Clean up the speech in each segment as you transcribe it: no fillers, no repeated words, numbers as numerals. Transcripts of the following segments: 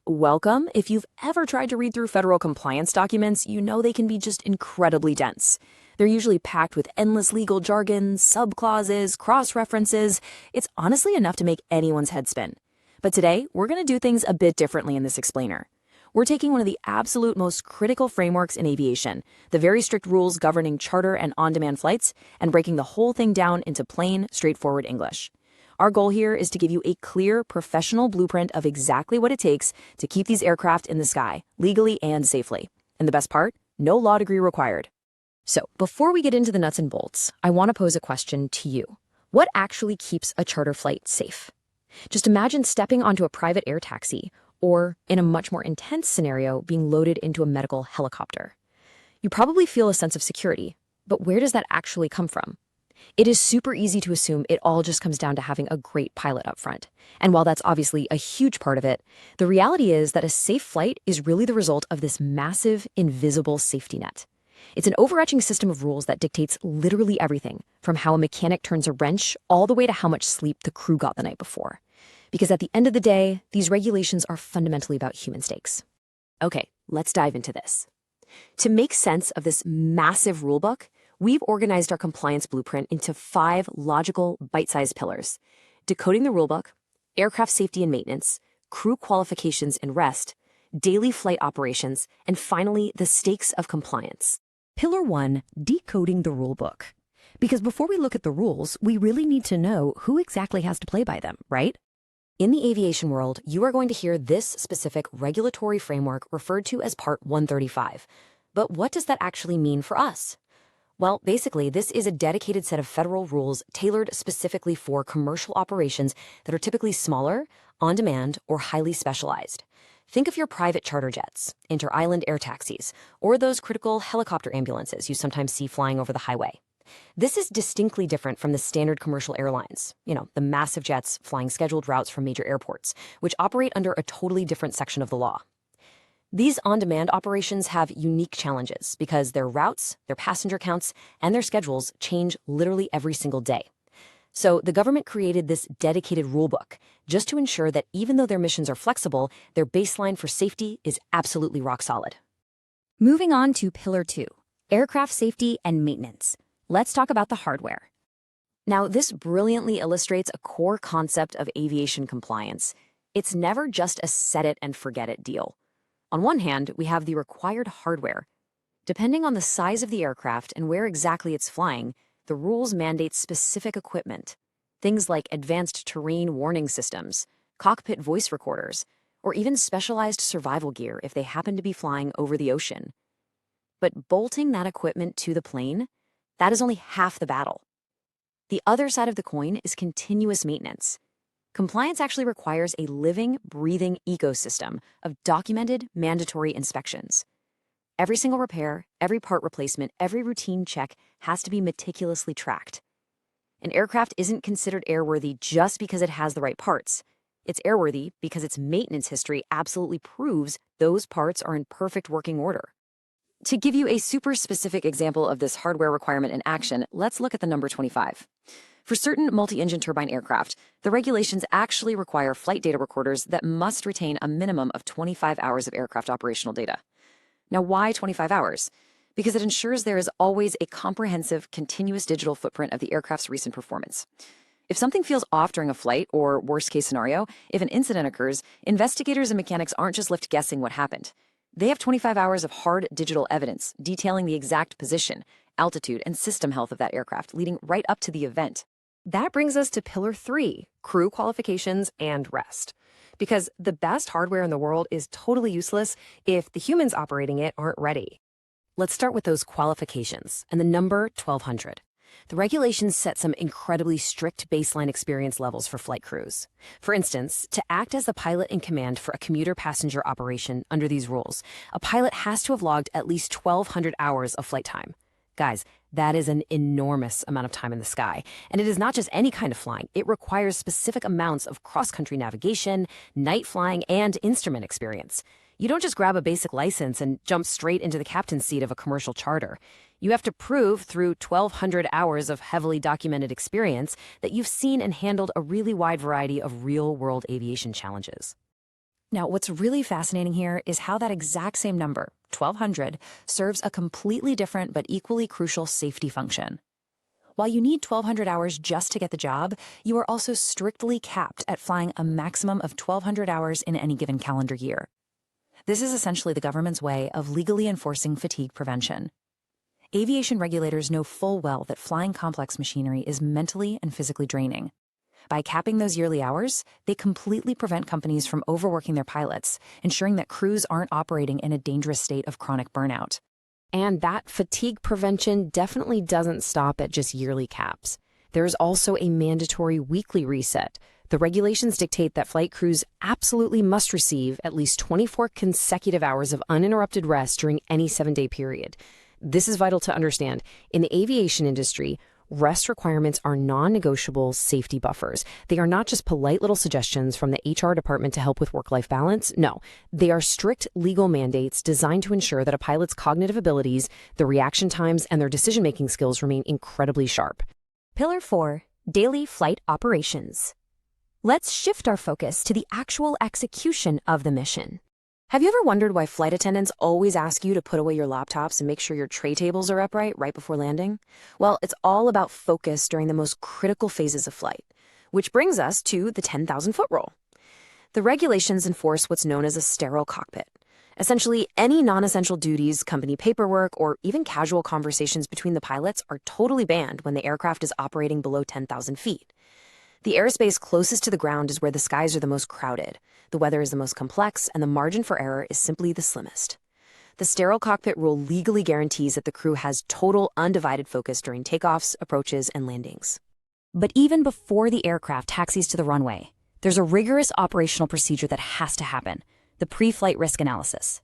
Welcome. If you've ever tried to read through federal compliance documents, you know they can be just incredibly dense. They're usually packed with endless legal jargon, subclauses, cross-references. It's honestly enough to make anyone's head spin. But today, we're going to do things a bit differently in this explainer. We're taking one of the absolute most critical frameworks in aviation, the very strict rules governing charter and on-demand flights, and breaking the whole thing down into plain, straightforward English. Our goal here is to give you a clear, professional blueprint of exactly what it takes to keep these aircraft in the sky, legally and safely. And the best part? No law degree required. So, before we get into the nuts and bolts, I want to pose a question to you. What actually keeps a charter flight safe? Just imagine stepping onto a private air taxi, or, in a much more intense scenario, being loaded into a medical helicopter. You probably feel a sense of security, but where does that actually come from? It is super easy to assume it all just comes down to having a great pilot up front. And while that's obviously a huge part of it, the reality is that a safe flight is really the result of this massive, invisible safety net. It's an overarching system of rules that dictates literally everything, from how a mechanic turns a wrench all the way to how much sleep the crew got the night before. Because at the end of the day, these regulations are fundamentally about human stakes. Okay, let's dive into this. To make sense of this massive rulebook, we've organized our compliance blueprint into 5 logical, bite-sized pillars: decoding the rulebook, aircraft safety and maintenance, crew qualifications and rest, daily flight operations, and finally, the stakes of compliance. Pillar 1, decoding the rulebook. Because before we look at the rules, we really need to know who exactly has to play by them, right? In the aviation world, you are going to hear this specific regulatory framework referred to as Part 135. But what does that actually mean for us? Well, basically, this is a dedicated set of federal rules tailored specifically for commercial operations that are typically smaller, on-demand, or highly specialized. Think of your private charter jets, inter-island air taxis, or those critical helicopter ambulances you sometimes see flying over the highway. This is distinctly different from the standard commercial airlines, the massive jets flying scheduled routes from major airports, which operate under a totally different section of the law. These on-demand operations have unique challenges because their routes, their passenger counts, and their schedules change literally every single day. So the government created this dedicated rulebook just to ensure that even though their missions are flexible, their baseline for safety is absolutely rock solid. Moving on to Pillar 2, aircraft safety and maintenance. Let's talk about the hardware. Now, this brilliantly illustrates a core concept of aviation compliance. It's never just a set-it-and-forget-it deal. On one hand, we have the required hardware. Depending on the size of the aircraft and where exactly it's flying, the rules mandate specific equipment. Things like advanced terrain warning systems, cockpit voice recorders, or even specialized survival gear if they happen to be flying over the ocean. But bolting that equipment to the plane, that is only half the battle. The other side of the coin is continuous maintenance. Compliance actually requires a living, breathing ecosystem of documented, mandatory inspections. Every single repair, every part replacement, every routine check has to be meticulously tracked. An aircraft isn't considered airworthy just because it has the right parts. It's airworthy because its maintenance history absolutely proves those parts are in perfect working order. To give you a super specific example of this hardware requirement in action, let's look at the number 25. For certain multi-engine turbine aircraft, the regulations actually require flight data recorders that must retain a minimum of 25 hours of aircraft operational data. Now, why 25 hours? Because it ensures there is always a comprehensive, continuous digital footprint of the aircraft's recent performance. If something feels off during a flight, or worst case scenario, if an incident occurs, investigators and mechanics aren't just left guessing what happened. They have 25 hours of hard digital evidence detailing the exact position, altitude, and system health of that aircraft, leading right up to the event. That brings us to Pillar 3, crew qualifications and rest. Because the best hardware in the world is totally useless if the humans operating it aren't ready. Let's start with those qualifications and the number 1200. The regulations set some incredibly strict baseline experience levels for flight crews. For instance, to act as the pilot in command for a commuter passenger operation under these rules, a pilot has to have logged at least 1,200 hours of flight time. Guys, that is an enormous amount of time in the sky. And it is not just any kind of flying. It requires specific amounts of cross-country navigation, night flying, and instrument experience. You don't just grab a basic license and jump straight into the captain's seat of a commercial charter. You have to prove through 1,200 hours of heavily documented experience that you've seen and handled a really wide variety of real-world aviation challenges. Now, what's really fascinating here is how that exact same number, 1200, serves a completely different but equally crucial safety function. While you need 1200 hours just to get the job, you are also strictly capped at flying a maximum of 1200 hours in any given calendar year. This is essentially the government's way of legally enforcing fatigue prevention. Aviation regulators know full well that flying complex machinery is mentally and physically draining. By capping those yearly hours, they completely prevent companies from overworking their pilots, ensuring that crews aren't operating in a dangerous state of chronic burnout. And that fatigue prevention definitely doesn't stop at just yearly caps. There's also a mandatory weekly reset. The regulations dictate that flight crews absolutely must receive at least 24 consecutive hours of uninterrupted rest during any 7-day period. This is vital to understand. In the aviation industry, rest requirements are non-negotiable safety buffers. They are not just polite little suggestions from the HR department to help with work-life balance. No, they are strict legal mandates designed to ensure that a pilot's cognitive abilities, their reaction times, and their decision-making skills remain incredibly sharp. Pillar 4, Daily Flight Operations. Let's shift our focus to the actual execution of the mission. Have you ever wondered why flight attendants always ask you to put away your laptops and make sure your tray tables are upright right before landing? Well, it's all about focus during the most critical phases of flight, which brings us to the 10,000-foot rule. The regulations enforce what's known as a sterile cockpit. Essentially, any non-essential duties, company paperwork, or even casual conversations between the pilots are totally banned when the aircraft is operating below 10,000 feet. The airspace closest to the ground is where the skies are the most crowded, the weather is the most complex, and the margin for error is simply the slimmest. The sterile cockpit rule legally guarantees that the crew has total, undivided focus during takeoffs, approaches, and landings. But even before the aircraft taxis to the runway, there's a rigorous operational procedure that has to happen, the pre-flight risk analysis.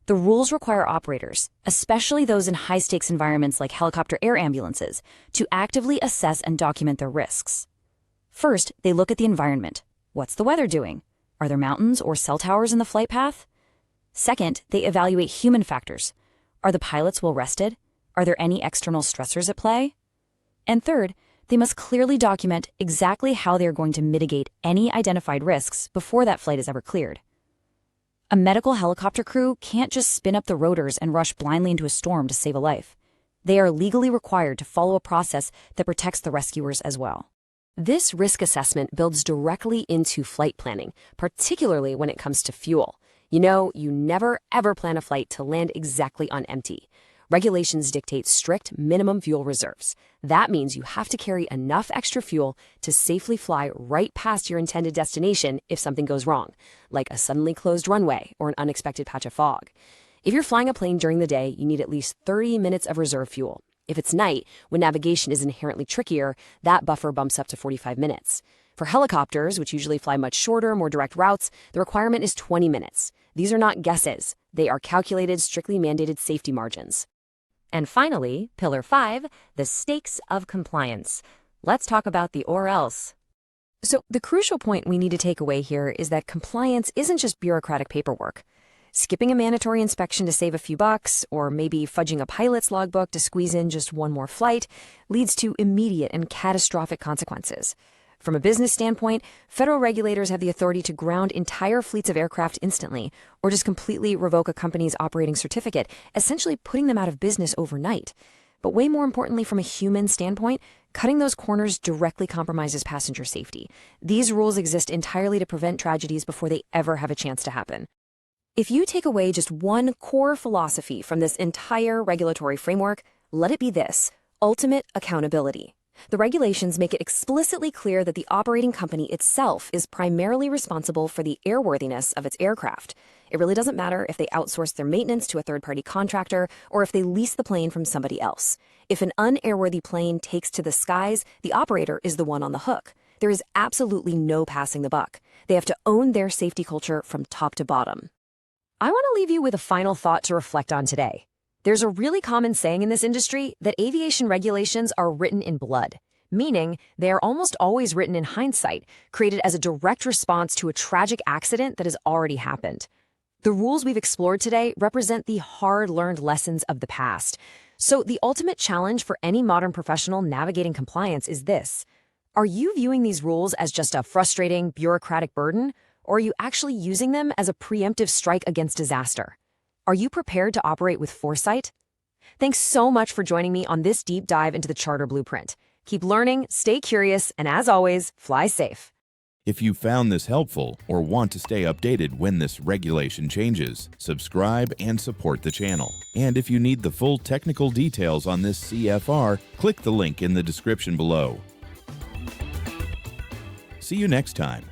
The rules require operators, especially those in high-stakes environments like helicopter air ambulances, to actively assess and document their risks. First, they look at the environment. What's the weather doing? Are there mountains or cell towers in the flight path? Second, they evaluate human factors. Are the pilots well rested? Are there any external stressors at play? And third, they must clearly document exactly how they are going to mitigate any identified risks before that flight is ever cleared. A medical helicopter crew can't just spin up the rotors and rush blindly into a storm to save a life. They are legally required to follow a process that protects the rescuers as well. This risk assessment builds directly into flight planning, particularly when it comes to fuel. You know, you never ever plan a flight to land exactly on empty. Regulations dictate strict minimum fuel reserves. That means you have to carry enough extra fuel to safely fly right past your intended destination if something goes wrong, like a suddenly closed runway or an unexpected patch of fog. If you're flying a plane during the day, you need at least 30 minutes of reserve fuel. If it's night, when navigation is inherently trickier, that buffer bumps up to 45 minutes. For helicopters, which usually fly much shorter, more direct routes, the requirement is 20 minutes. These are not guesses. They are calculated, strictly mandated safety margins. And finally, Pillar 5, the stakes of compliance. Let's talk about the or else. So the crucial point we need to take away here is that compliance isn't just bureaucratic paperwork. Skipping a mandatory inspection to save a few bucks, or maybe fudging a pilot's logbook to squeeze in just one more flight, leads to immediate and catastrophic consequences. From a business standpoint, federal regulators have the authority to ground entire fleets of aircraft instantly, or just completely revoke a company's operating certificate, essentially putting them out of business overnight. But way more importantly, from a human standpoint, cutting those corners directly compromises passenger safety. These rules exist entirely to prevent tragedies before they ever have a chance to happen. If you take away just one core philosophy from this entire regulatory framework, let it be this: ultimate accountability. The regulations make it explicitly clear that the operating company itself is primarily responsible for the airworthiness of its aircraft. It really doesn't matter if they outsource their maintenance to a third-party contractor or if they lease the plane from somebody else. If an unairworthy plane takes to the skies, the operator is the one on the hook. There is absolutely no passing the buck. They have to own their safety culture from top to bottom. I want to leave you with a final thought to reflect on today. There's a really common saying in this industry that aviation regulations are written in blood, meaning they are almost always written in hindsight, created as a direct response to a tragic accident that has already happened. The rules we've explored today represent the hard-learned lessons of the past. So the ultimate challenge for any modern professional navigating compliance is this: are you viewing these rules as just a frustrating, bureaucratic burden? Or are you actually using them as a preemptive strike against disaster? Are you prepared to operate with foresight? Thanks so much for joining me on this deep dive into the Charter Blueprint. Keep learning, stay curious, and as always, fly safe. If you found this helpful or want to stay updated when this regulation changes, subscribe and support the channel. And if you need the full technical details on this CFR, click the link in the description below. See you next time.